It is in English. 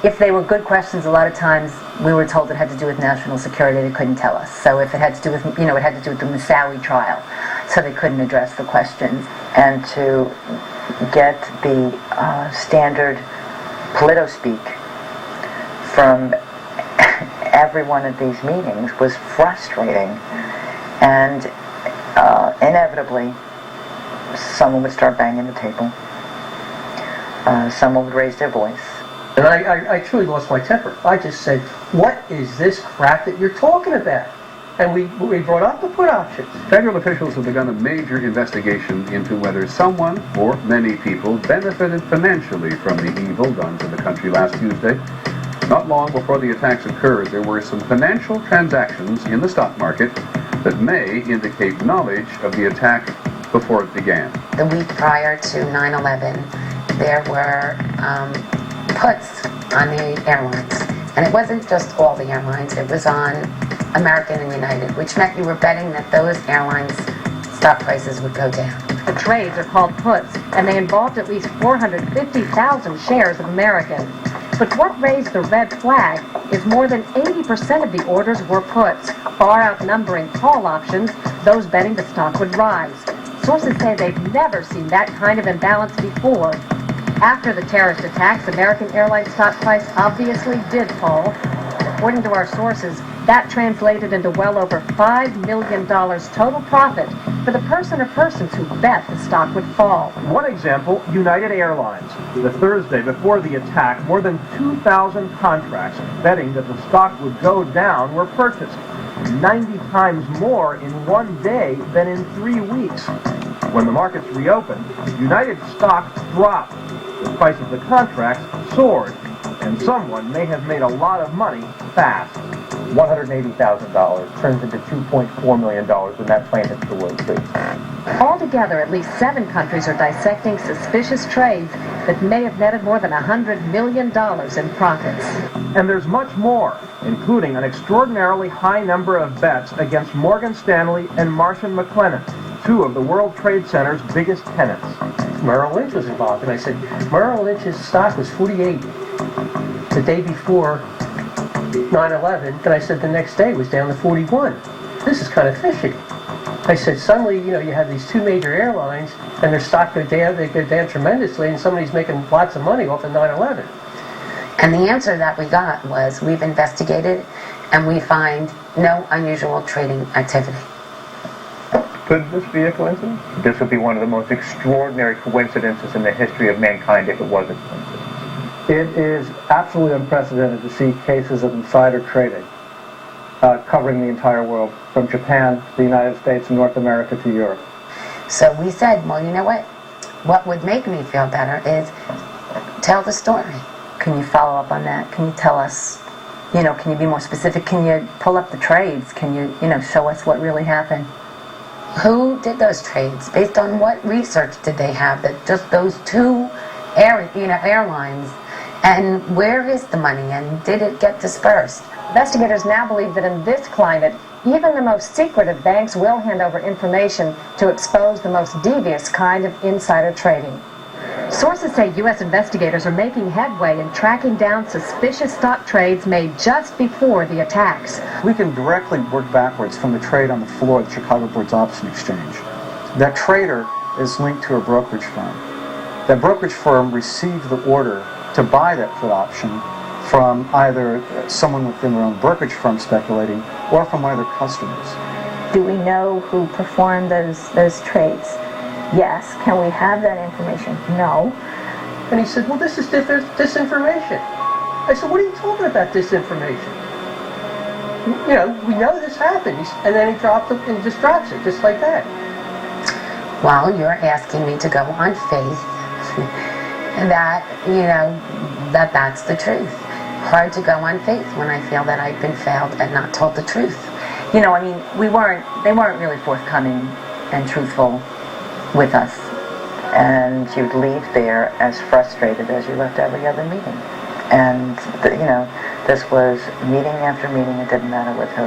if they were good questions, a lot of times we were told it had to do with national security. They couldn't tell us. So if it had to do with, it had to do with the Moussaoui trial. So they couldn't address the questions. And to get the standard polito-speak from every one of these meetings was frustrating. And inevitably, someone would start banging the table. Someone would raise their voice. And I truly lost my temper. I just said, what is this crap that you're talking about? And we brought up the put options. Federal officials have begun a major investigation into whether someone or many people benefited financially from the evil done to the country last Tuesday. Not long before the attacks occurred, there were some financial transactions in the stock market that may indicate knowledge of the attack before it began. The week prior to 9/11, there were puts on the airlines. And it wasn't just all the airlines, it was on American and United, which meant you were betting that those airlines' stock prices would go down. The trades are called puts, and they involved at least 450,000 shares of American. But what raised the red flag is more than 80% of the orders were puts, far outnumbering call options, those betting the stock would rise. Sources say they've never seen that kind of imbalance before. After the terrorist attacks, American Airlines stock price obviously did fall. According to our sources, that translated into well over $5 million total profit for the person or persons who bet the stock would fall. One example, United Airlines. The Thursday before the attack, more than 2,000 contracts betting that the stock would go down were purchased, 90 times more in one day than in 3 weeks. When the markets reopened, United stock dropped. The price of the contracts soared, and someone may have made a lot of money fast. $180,000 turns into $2.4 million when that plane hits the World Trade Center. Altogether, at least 7 countries are dissecting suspicious trades that may have netted more than $100 million in profits. And there's much more, including an extraordinarily high number of bets against Morgan Stanley and Marsh & McLennan, 2 of the World Trade Center's biggest tenants. Merrill Lynch was involved, and I said, Merrill Lynch's stock was 48 the day before 9/11, and I said the next day it was down to 41. This is kind of fishy. I said, suddenly, you have these 2 major airlines, and their stock go down, they go down tremendously, and somebody's making lots of money off of 9/11. And the answer that we got was, we've investigated, and we find no unusual trading activity. Could this be a coincidence? This would be one of the most extraordinary coincidences in the history of mankind if it was a coincidence. It is absolutely unprecedented to see cases of insider trading covering the entire world, from Japan, the United States, North America to Europe. So we said, well, you know what? What would make me feel better is tell the story. Can you follow up on that? Can you tell us, can you be more specific? Can you pull up the trades? Can you, show us what really happened? Who did those trades? Based on what research did they have that just those 2 airlines? And where is the money, and did it get dispersed? Investigators now believe that in this climate, even the most secretive banks will hand over information to expose the most devious kind of insider trading. Sources say U.S. investigators are making headway in tracking down suspicious stock trades made just before the attacks. We can directly work backwards from the trade on the floor of the Chicago Board's Option Exchange. That trader is linked to a brokerage firm. That brokerage firm received the order to buy that put option from either someone within their own brokerage firm speculating, or from one of their customers. Do we know who performed those trades? Yes. Can we have that information? No. And he said, well, this is disinformation. I said, what are you talking about, disinformation? We know this happened. And then he just drops it, just like that. Well, you're asking me to go on faith that, that's the truth. Hard to go on faith when I feel that I've been failed and not told the truth. They weren't really forthcoming and truthful with us. And you'd leave there as frustrated as you left every other meeting. And, this was meeting after meeting, it didn't matter with who.